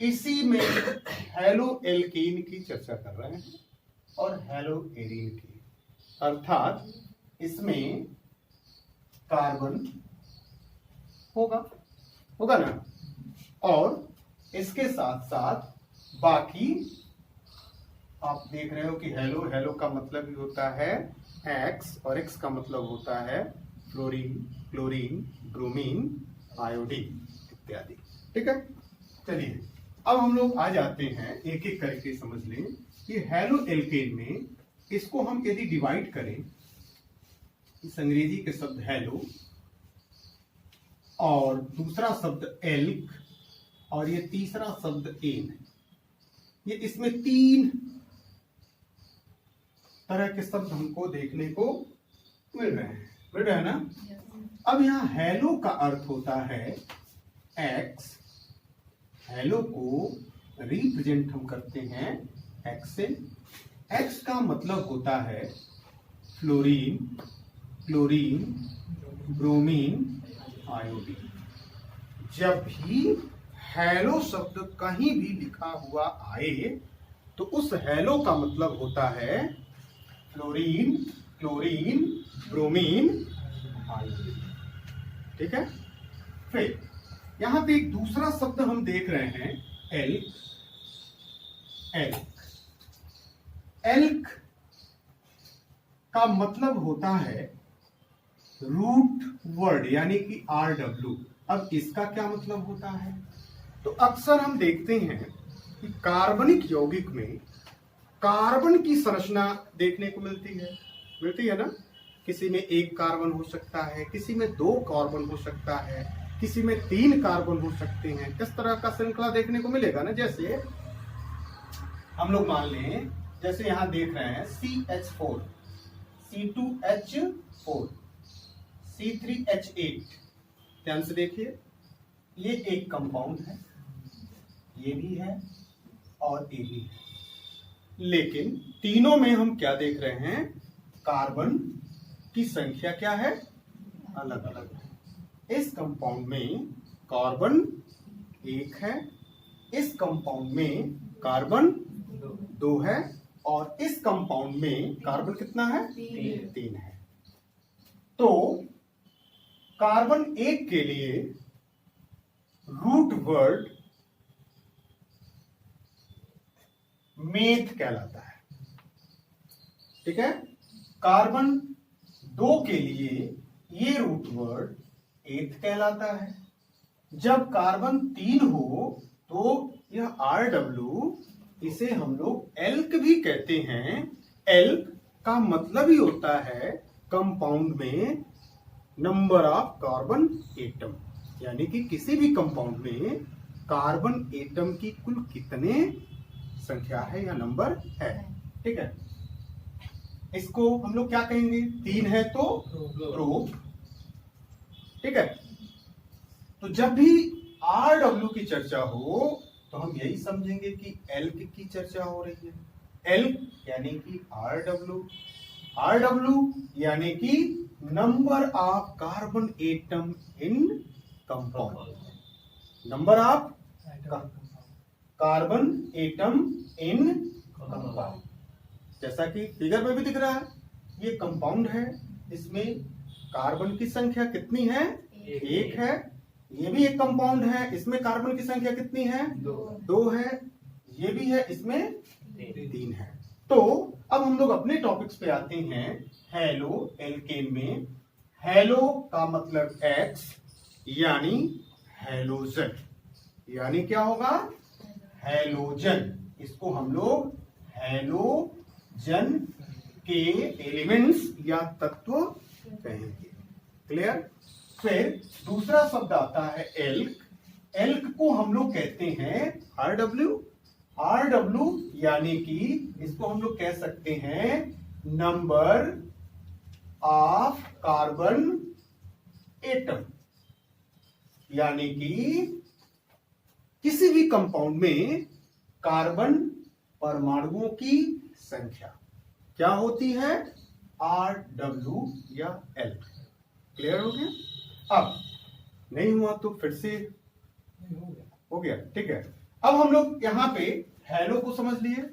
इसी में halo alkane की चर्चा कर रहे हैं और हेलो एरीन की, अर्थात इसमें कार्बन होगा ना, और इसके साथ साथ बाकी आप देख रहे हो कि हेलो का मतलब भी होता है एक्स, और एक्स का मतलब होता है फ्लोरीन, क्लोरीन, ब्रोमीन, आयोडीन इत्यादि। ठीक है, चलिए अब हम लोग आ जाते हैं, एक एक करके समझ लें कि हेलो एल्केन में इसको हम यदि डिवाइड करें, इस अंग्रेजी के शब्द हेलो और दूसरा शब्द एल्क और ये तीसरा शब्द एन, ये इसमें तीन तरह के शब्द हमको देखने को मिल रहे हैं ना। अब यहाँ हेलो का अर्थ होता है एक्स, हेलो को रिप्रेजेंट हम करते हैं एक्स से। एक्स का मतलब होता है फ्लोरीन, क्लोरीन, ब्रोमीन, आयोडीन। जब भी हेलो शब्द कहीं भी लिखा हुआ आए तो उस हेलो का मतलब होता है फ्लोरीन, क्लोरीन, ब्रोमीन, आयोडीन। ठीक है, फिर यहां पे एक दूसरा शब्द हम देख रहे हैं एल्क। एल्क का मतलब होता है रूट वर्ड यानी कि RW। अब इसका क्या मतलब होता है, तो अक्सर हम देखते हैं कि कार्बनिक यौगिक में कार्बन की संरचना देखने को मिलती है ना। किसी में एक कार्बन हो सकता है, किसी में दो कार्बन हो सकता है, किसी में तीन कार्बन हो सकते हैं। किस तरह का श्रृंखला देखने को मिलेगा ना, जैसे हम लोग मान लें, जैसे यहां देख रहे हैं CH4, C2H4, C3H8। ध्यान से देखिए, ये एक कंपाउंड है, ये भी है और ये भी है, लेकिन तीनों में हम क्या देख रहे हैं, कार्बन की संख्या क्या है, अलग अलग है। इस कंपाउंड में कार्बन एक है, इस कंपाउंड में कार्बन दो है, और इस कंपाउंड में कार्बन कितना है, तीन है। तो कार्बन एक के लिए रूट वर्ड मेथ कहलाता है। ठीक है, कार्बन दो के लिए ये रूट वर्ड एथ कहलाता है। जब कार्बन तीन हो तो यह RW, इसे हम लोग एल्क भी कहते हैं। एल्क का मतलब ही होता है कंपाउंड में नंबर ऑफ कार्बन एटम, यानी कि किसी भी कंपाउंड में कार्बन एटम की कुल कितने संख्या है या नंबर है। ठीक है, इसको हम लोग क्या कहेंगे, तीन है तो प्रोप। ठीक है, तो जब भी RW की चर्चा हो तो हम यही समझेंगे कि एल्क की चर्चा हो रही है। एल्क यानी कि RW यानी कि number of carbon atom in compound, number of carbon atom in compound. जैसा कि फिगर में भी दिख रहा है, ये कंपाउंड है, इसमें कार्बन की संख्या कितनी है, एक है। ये भी एक कंपाउंड है, इसमें कार्बन की संख्या कितनी है, दो है। ये भी है, इसमें तीन है। तो अब हम लोग अपने टॉपिक्स पे आते हैं। हेलो एल्केन में हेलो का मतलब एक्स यानी हेलोजन, यानी क्या होगा, हेलोजन। इसको हम लोग हेलोजन के एलिमेंट्स या तत्व कहेंगे। क्लियर। फिर दूसरा शब्द आता है एल्क। एल्क को हम लोग कहते हैं RW यानी कि इसको हम लोग कह सकते हैं नंबर ऑफ कार्बन एटम, यानी कि किसी भी कंपाउंड में कार्बन परमाणुओं की संख्या क्या होती है, RW या एल्क। क्लियर हो गया। अब नहीं हुआ तो फिर से हो गया। ठीक है, अब हम लोग यहां पे हेलो को समझ लिए,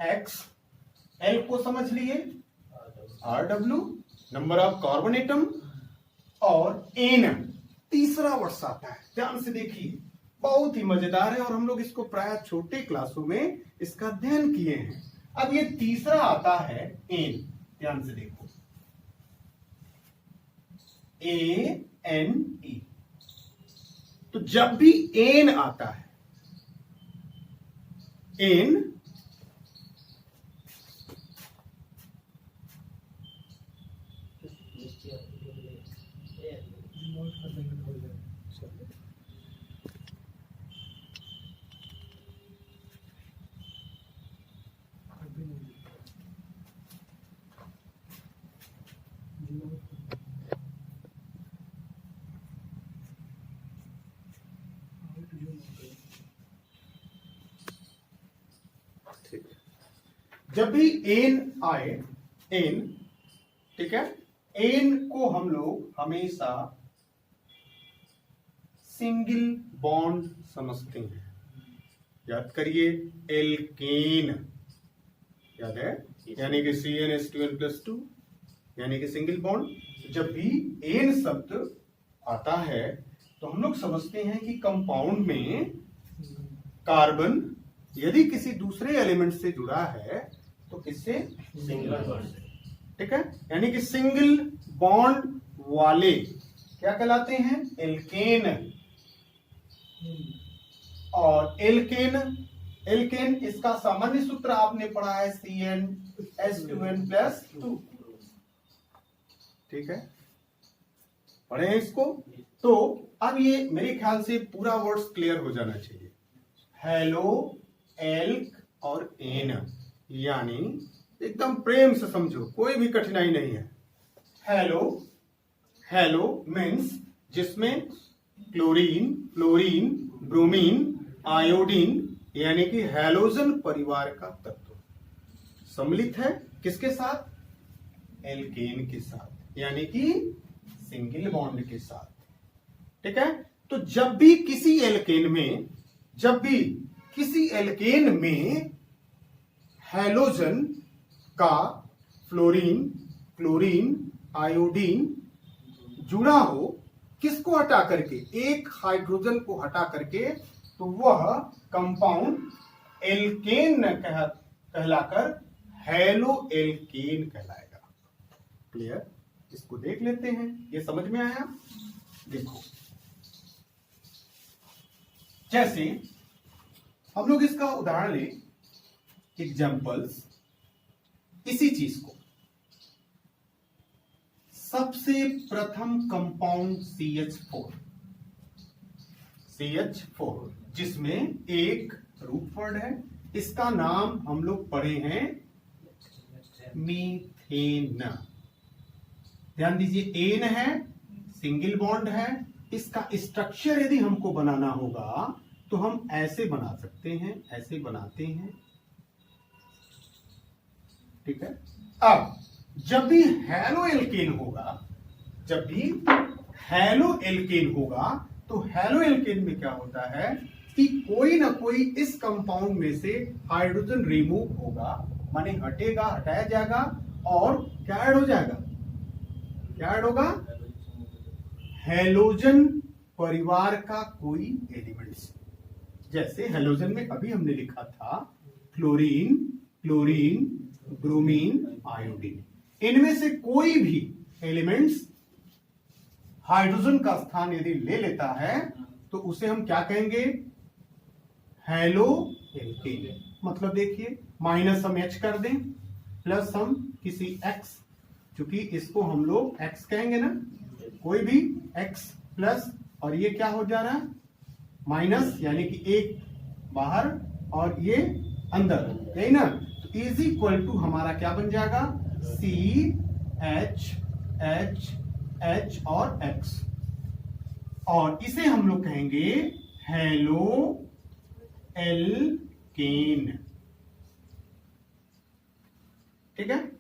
एक्स, एल को समझ लिए, RW number of carbon atom, और एन तीसरा वर्ड आता है। ध्यान से देखिए, बहुत ही मजेदार है और हम लोग इसको प्राय छोटे क्लासों में इसका अध्ययन किए हैं। अब ये तीसरा आता है एन, ध्यान से देखो, ANE। तो जब भी एन आता है, एन जब भी एन आए, एन, ठीक है, एन को हम लोग हमेशा सिंगल बॉन्ड समझते हैं। याद करिए, एल्केन याद है, यानी कि CnH2n+2 यानी कि सिंगल बॉन्ड। जब भी एन शब्द आता है तो हम लोग समझते हैं कि कंपाउंड में कार्बन यदि किसी दूसरे एलिमेंट से जुड़ा है तो किससे, सिंगल बॉन्ड, ठीक है, यानी कि सिंगल बॉन्ड वाले क्या कहलाते हैं, एल्केन। और एल्केन, एल्केन इसका सामान्य सूत्र आपने पढ़ा है CnH2n+2, ठीक है, पढ़े हैं इसको। तो अब ये मेरे ख्याल से पूरा वर्ड्स क्लियर हो जाना चाहिए। हेलो, एल्क और एन, यानी एकदम प्रेम से समझो, कोई भी कठिनाई नहीं है। हेलो, हेलो मीन्स जिसमें क्लोरीन, फ्लोरीन, ब्रोमीन, आयोडीन यानी कि हैलोजन परिवार का तत्व सम्मिलित है, किसके साथ, एल्केन के साथ, यानी कि सिंगल बॉन्ड के साथ, ठीक है। तो जब भी किसी एल्केन में हैलोजन का फ्लोरीन, क्लोरीन, आयोडीन जुड़ा हो, किसको हटा करके, एक हाइड्रोजन को हटा करके, तो वह कंपाउंड एल्केन कहलाकर हैलो एल्केन कहलाएगा। क्लियर, इसको देख लेते हैं, ये समझ में आया। देखो, जैसे हम लोग इसका उदाहरण ले, एग्जाम्पल्स, इसी चीज को, सबसे प्रथम कंपाउंड CH4 जिसमें एक रूट वर्ड है, इसका नाम हम लोग पढ़े हैं मीथेन। ध्यान दीजिए, एन है, सिंगल बॉन्ड है, इसका स्ट्रक्चर यदि हमको बनाना होगा तो हम ऐसे बना सकते हैं, ऐसे बनाते हैं, ठीक है। अब जब भी हैलो एल्केन होगा, तो हैलो एल्केन में क्या होता है कि कोई ना कोई इस कंपाउंड में से हाइड्रोजन रिमूव होगा, माने हटेगा, हटाया जाएगा, और क्या ऐड हो जाएगा, क्या ऐड होगा, हैलोजन परिवार का कोई एलिमेंट्स। जैसे हैलोजन में अभी हमने लिखा था क्लोरीन, क्लोरीन, ब्रोमीन, आयोडीन, इनमें से कोई भी एलिमेंट्स हाइड्रोजन का स्थान यदि ले लेता है तो उसे हम क्या कहेंगे, हैलो एल्केन। मतलब देखिए, माइनस हम H कर दें, प्लस हम किसी X, चूंकि इसको हम लोग X कहेंगे ना, कोई भी X प्लस, और ये क्या हो जा रहा है, माइनस, यानी कि एक बाहर और ये अंदर, यही ना, तो इज इक्वल टू हमारा क्या बन जाएगा, CH और X, और इसे हम लोग कहेंगे हैलो एल्केन, ठीक है,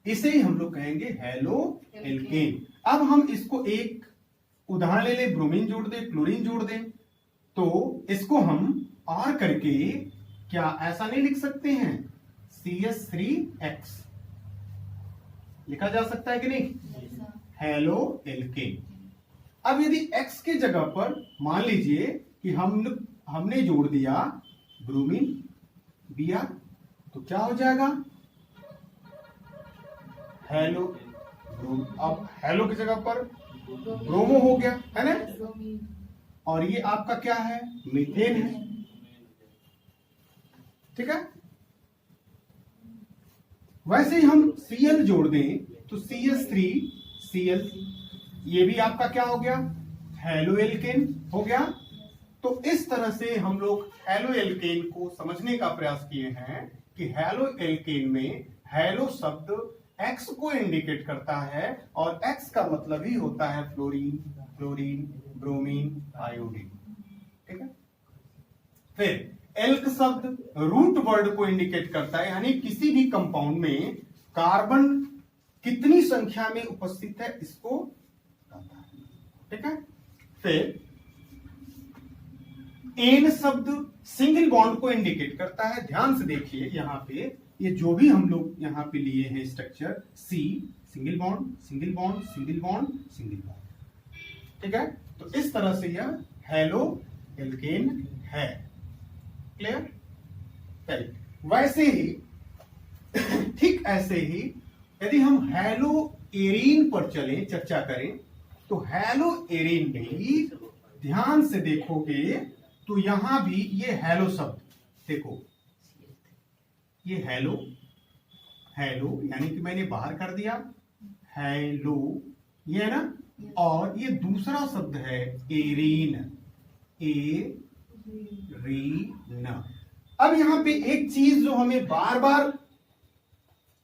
इसे ही हम लोग कहेंगे हैलो एल्केन। अब हम इसको एक उदाहरण ले ले, ब्रोमीन जोड़ दे, क्लोरीन जोड़ दे, तो इसको हम R करके क्या ऐसा नहीं लिख सकते हैं, CH3X लिखा जा सकता है कि नहीं, हेलो एल्केन। अब यदि X के जगह पर मान लीजिए कि हमने जोड़ दिया ब्रोमीन Br, तो क्या हो जाएगा, हेलो अब हेलो की जगह पर ब्रोमो हो गया है ना, और ये आपका क्या है, मीथेन है। ठीक है, वैसे ही हम Cl जोड़ दें तो CH3Cl, ये भी आपका क्या हो गया, हेलो एल्केन हो गया। तो इस तरह से हम लोग हेलो एल्केन को समझने का प्रयास किए हैं कि हेलो एल्केन में हेलो शब्द X को इंडिकेट करता है, और X का मतलब ही होता है फ्लोरीन, क्लोरीन, ब्रोमीन, आयोडीन। ठीक है, फिर एल्क शब्द रूट वर्ड को इंडिकेट करता है, यानी किसी भी कंपाउंड में कार्बन कितनी संख्या में उपस्थित है इसको बताता है। ठीक है, फिर एन शब्द सिंगल बॉन्ड को इंडिकेट करता है। ध्यान से देखिए, यहां पे ये जो भी हम लोग यहां पे लिए हैं structure, C single bond, single bond, single bond, single bond. ठीक है, तो इस तरह से यह हेलो एल्केन है। क्लियर? चलिए, वैसे ही ठीक ऐसे ही यदि हम हेलो एरीन पर चलें, चर्चा करें, तो हेलो एरीन में ही ध्यान से देखोगे तो यहां भी ये हेलो शब्द देखो, ये हेलो, हेलो यानी कि मैंने बाहर कर दिया हेलो, ये है ना, और ये दूसरा शब्द है एरीन, एरीन। अब यहां पे एक चीज जो हमें बार बार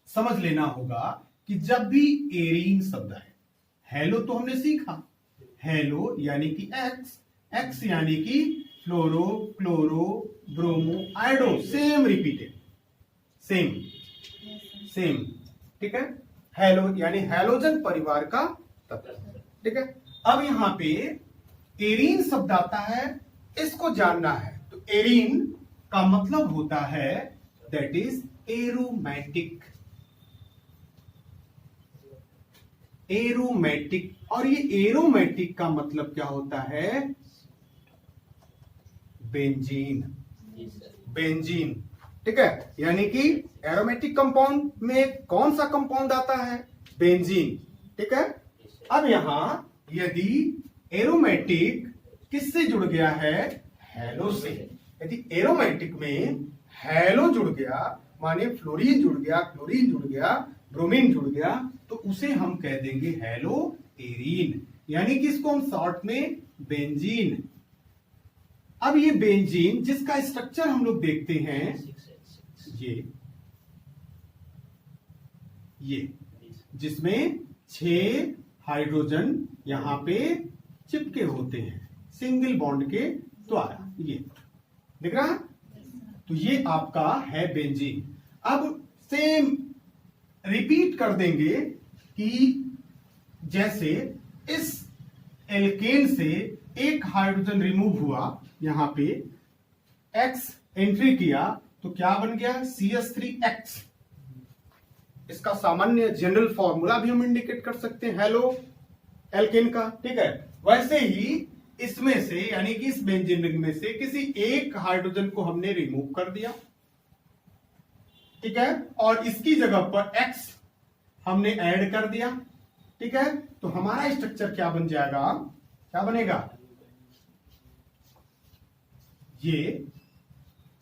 समझ लेना होगा कि जब भी एरीन शब्द है, हेलो तो हमने सीखा, हेलो यानी कि एक्स, एक्स यानी कि fluoro, chloro, bromo, iodo, same repeated, same same. ठीक है, हेलो यानी हैलोजन परिवार का तत्व। ठीक है, अब यहां पे एरीन शब्द आता है, इसको जानना है। तो एरीन का मतलब होता है दैट इज एरोमेटिक, एरोमेटिक। और ये एरोमेटिक का मतलब क्या होता है, बेंजीन, बेंजीन। ठीक है, यानी कि एरोमेटिक कंपाउंड में कौन सा कंपाउंड आता है, बेंजीन। ठीक है, अब यहां यदि एरोमेटिक किससे जुड़ गया है, हेलो से, यदि एरोमेटिक में हेलो जुड़ गया, माने फ्लोरीन जुड़ गया, क्लोरीन जुड़ गया, ब्रोमीन जुड़ गया, तो उसे हम कह देंगे हेलो एरीन, यानी कि इसको हम शॉर्ट में बेंजीन। अब ये बेंजीन जिसका स्ट्रक्चर हम लोग देखते हैं, ये जिसमें 6 हाइड्रोजन यहां पे चिपके होते हैं सिंगल बॉन्ड के द्वारा, ये दिख रहा है, तो ये आपका है बेंजीन। अब सेम रिपीट कर देंगे कि जैसे इस एल्केन से एक हाइड्रोजन रिमूव हुआ, यहां पे X एंट्री किया, तो क्या बन गया, CH3X। इसका सामान्य जनरल फॉर्मूला भी हम इंडिकेट कर सकते हैं हेलो एल्केन का। ठीक है, वैसे ही इसमें से यानी कि इस बेंजीन रिंग में से किसी एक हाइड्रोजन को हमने रिमूव कर दिया, ठीक है, और इसकी जगह पर X हमने ऐड कर दिया। ठीक है, तो हमारा स्ट्रक्चर क्या बन जाएगा, क्या बनेगा, ये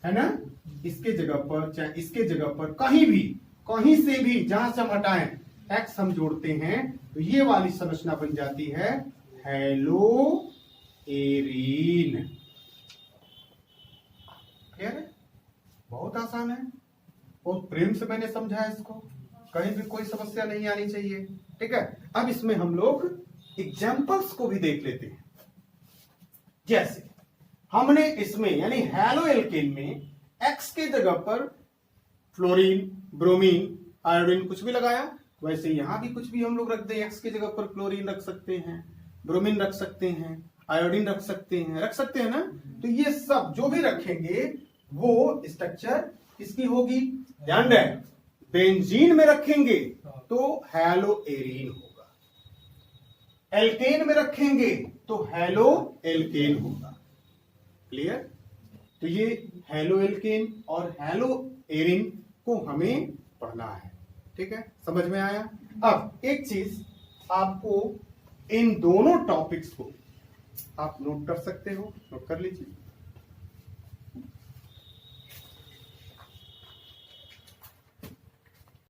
है ना, इसके जगह पर चाहे इसके जगह पर कहीं भी, कहीं से भी जहां से हम हटाएं X हम जोड़ते हैं, तो ये वाली संरचना बन जाती है हेलो एरीन। क्लियर है, बहुत आसान है, बहुत प्रेम से मैंने समझा है इसको, कहीं भी कोई समस्या नहीं आनी चाहिए। ठीक है, अब इसमें हम लोग एग्जाम्पल्स को भी देख लेते हैं। जैसे हमने इसमें यानी हेलो एल्केन में X के जगह पर फ्लोरीन, ब्रोमीन, आयोडीन कुछ भी लगाया, वैसे यहां भी कुछ भी हम लोग रख दें, X की जगह पर क्लोरीन रख सकते हैं, ब्रोमीन रख सकते हैं, आयोडीन रख सकते हैं ना। तो ये सब जो भी रखेंगे वो स्ट्रक्चर किसकी होगी, ध्यान रहे। बेंजीन में रखेंगे तो हैलो एरीन होगा, एल्केन में रखेंगे तो हैलो एल्केन होगा। क्लियर। तो ये हैलो एल्केन और हैलो एरीन को हमें पढ़ना है, ठीक है, समझ में आया। अब एक चीज आपको, इन दोनों टॉपिक्स को आप नोट कर सकते हो, नोट कर लीजिए।